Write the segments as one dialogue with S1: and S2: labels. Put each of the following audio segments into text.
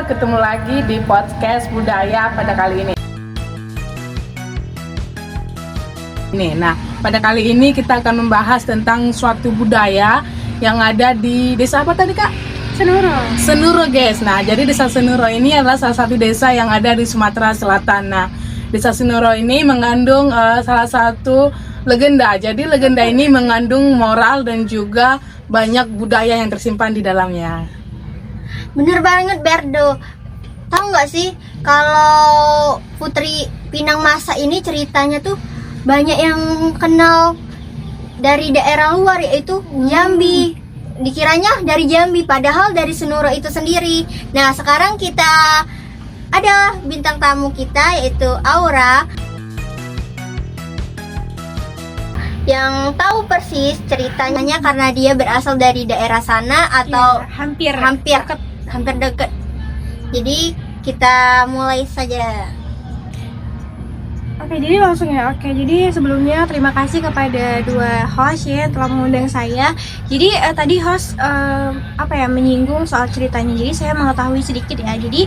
S1: ketemu lagi di podcast budaya pada kali ini. Nah, pada kali ini kita akan membahas tentang suatu budaya yang ada di desa apa tadi Kak? Senuro guys. Nah, jadi desa Senuro ini adalah salah satu desa yang ada di Sumatera Selatan. Nah, desa Senuro ini mengandung salah satu legenda. Jadi legenda ini mengandung moral dan juga banyak budaya yang tersimpan di dalamnya.
S2: Bener banget Berdo. Tahu nggak sih kalau Putri Pinang Masa ini ceritanya tuh banyak yang kenal dari daerah luar, yaitu Jambi. Dikiranya dari Jambi, padahal dari Senuro itu sendiri. Nah, sekarang kita ada bintang tamu kita, yaitu Aura, yang tahu persis ceritanya karena dia berasal dari daerah sana atau
S3: hampir
S2: dekat. Jadi kita mulai saja.
S3: Oke, jadi langsung ya. Oke, jadi sebelumnya terima kasih kepada dua host ya telah mengundang saya. Jadi tadi host menyinggung soal ceritanya. Jadi saya mengetahui sedikit ya. Jadi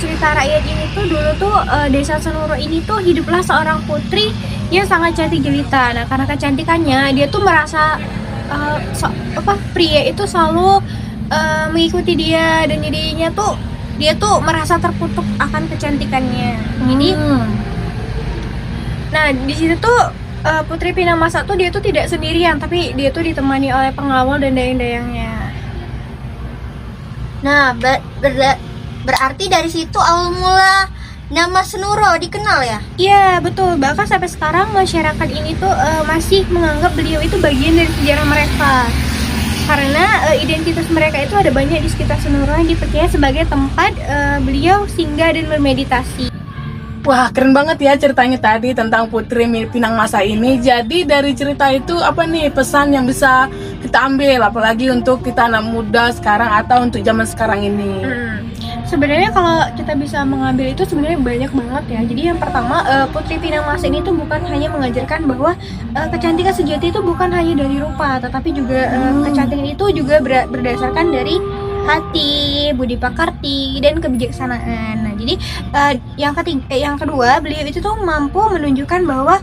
S3: cerita rakyat ini tuh dulu tuh desa Senuro ini tuh hiduplah seorang putri yang sangat cantik jelita. Nah, karena kecantikannya dia tuh merasa pria itu selalu mengikuti dia, dan jadinya tuh dia tuh merasa terkutuk akan kecantikannya. Jadi nah di situ tuh Putri Pinang Masa tuh dia tuh tidak sendirian, tapi dia tuh ditemani oleh pengawal dan dayang-dayangnya.
S2: Nah, berarti dari situ awal mula nama Senuro dikenal ya?
S3: Iya betul, bahkan sampai sekarang masyarakat ini tuh masih menganggap beliau itu bagian dari sejarah mereka. Karena identitas mereka itu ada banyak di sekitar Senuro yang dipercaya sebagai tempat beliau singgah dan bermeditasi.
S1: Wah, keren banget ya ceritanya tadi tentang Putri Pinang Masa ini. Jadi dari cerita itu apa nih pesan yang bisa kita ambil, apalagi untuk kita anak muda sekarang atau untuk zaman sekarang ini?
S3: Sebenarnya kalau kita bisa mengambil itu sebenarnya banyak banget ya. Jadi yang pertama, Putri Pinang Masa ini tuh bukan hanya mengajarkan bahwa kecantikan sejati itu bukan hanya dari rupa, tetapi juga kecantikan itu juga berdasarkan dari hati, budi pekerti, dan kebijaksanaan. Nah, jadi yang kedua, beliau itu tuh mampu menunjukkan bahwa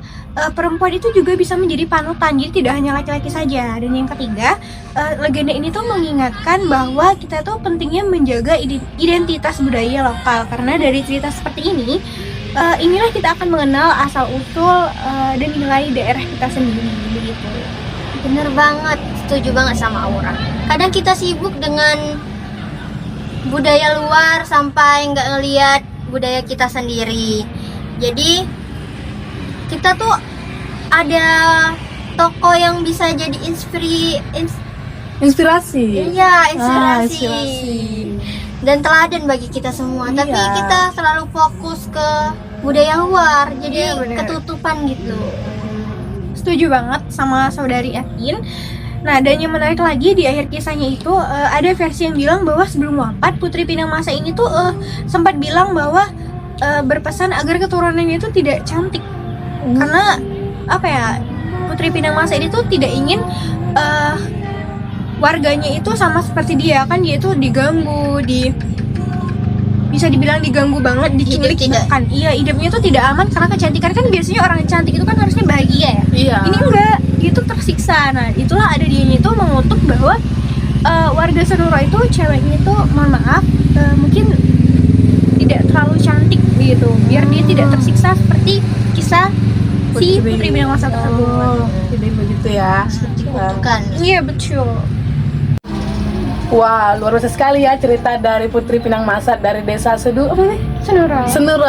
S3: perempuan itu juga bisa menjadi panutan, jadi tidak hanya laki-laki saja. Dan yang ketiga, legenda ini tuh mengingatkan bahwa kita tuh pentingnya menjaga identitas budaya lokal, karena dari cerita seperti ini inilah kita akan mengenal asal usul dan nilai daerah kita sendiri, begitu.
S2: Bener banget, setuju banget sama Aura. Kadang kita sibuk dengan budaya luar sampai nggak ngelihat budaya kita sendiri. Jadi kita tuh ada tokoh yang bisa jadi
S1: Inspirasi.
S2: Iya, inspirasi. Dan teladan bagi kita semua.
S1: Iya.
S2: Tapi kita selalu fokus ke budaya luar, jadi ketutupan gitu.
S3: Setuju banget sama saudari Akin. Nah, dan yang menarik lagi di akhir kisahnya itu ada versi yang bilang bahwa sebelum wafat Putri Pinang Masa ini tuh sempat bilang bahwa berpesan agar keturunannya itu tidak cantik. Karena Putri Pinang Masa ini tuh tidak ingin warganya itu sama seperti dia, kan dia itu diganggu, bisa dibilang diganggu banget, diculik bahkan. Iya, hidupnya tuh tidak aman karena kecantikan. Kan biasanya orang cantik itu kan harusnya bahagia ya.
S1: Iya.
S3: Ini enggak, dia tuh tersiksa. Nah, itulah ada dianya itu mengutuk bahwa warga Senuro itu ceweknya itu mohon maaf mungkin tidak terlalu cantik gitu, biar dia tidak tersiksa seperti kisah si Putri Pinang Masa tersebut.
S1: Jadi begitu ya.
S2: Bukan.
S3: Iya betul.
S1: Wah, luar biasa sekali ya cerita dari Putri Pinang Masa dari desa Senuro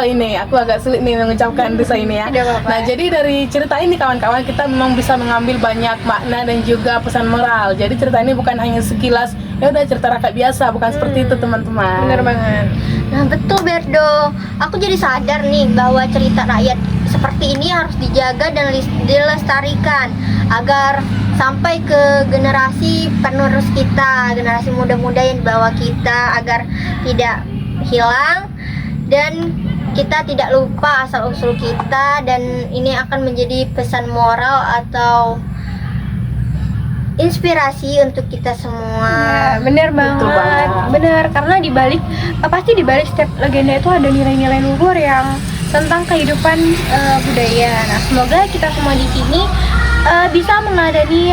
S1: ini. Aku agak sulit nih mengucapkan desa ini ya.
S3: Tidak apa-apa.
S1: Nah, jadi dari cerita ini kawan-kawan kita memang bisa mengambil banyak makna dan juga pesan moral. Jadi cerita ini bukan hanya sekilas ya udah cerita rakyat biasa, bukan seperti itu teman-teman.
S3: Benar banget.
S2: Nah, betul Berdo. Aku jadi sadar nih bahwa cerita rakyat seperti ini harus dijaga dan dilestarikan agar sampai ke generasi penerus kita, generasi muda-muda yang dibawa kita, agar tidak hilang dan kita tidak lupa asal-usul kita. Dan ini akan menjadi pesan moral atau inspirasi untuk kita semua.
S3: Ya, bener banget.
S1: banget.
S3: Bener, karena pasti di balik setiap legenda itu ada nilai-nilai luhur yang tentang kehidupan budaya. Nah, semoga kita semua di sini bisa mengadani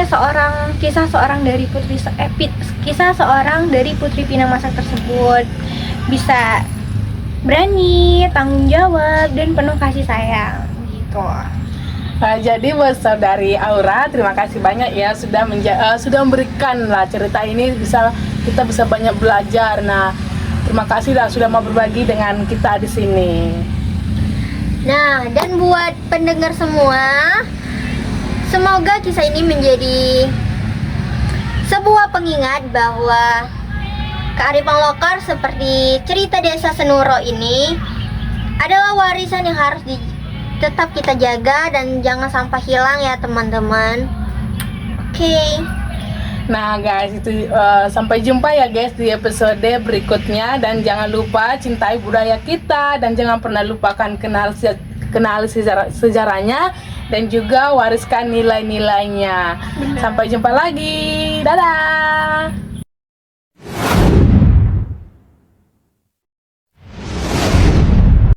S3: kisah seorang dari Putri Pinang Masak tersebut, bisa berani, tanggung jawab, dan penuh kasih sayang gitu.
S1: Nah, jadi buat saudari Aura, terima kasih banyak ya sudah memberikan lah cerita ini, kita bisa banyak belajar. Nah, terima kasih lah sudah mau berbagi dengan kita di sini.
S2: Nah, dan buat pendengar semua, semoga kisah ini menjadi sebuah pengingat bahwa kearifan lokal seperti cerita desa Senuro ini adalah warisan yang harus tetap kita jaga dan jangan sampai hilang ya teman-teman. Oke.
S1: Nah guys, itu sampai jumpa ya guys di episode berikutnya, dan jangan lupa cintai budaya kita dan jangan pernah lupakan kenal sejarahnya dan juga wariskan nilai-nilainya. Sampai jumpa lagi. Dadah.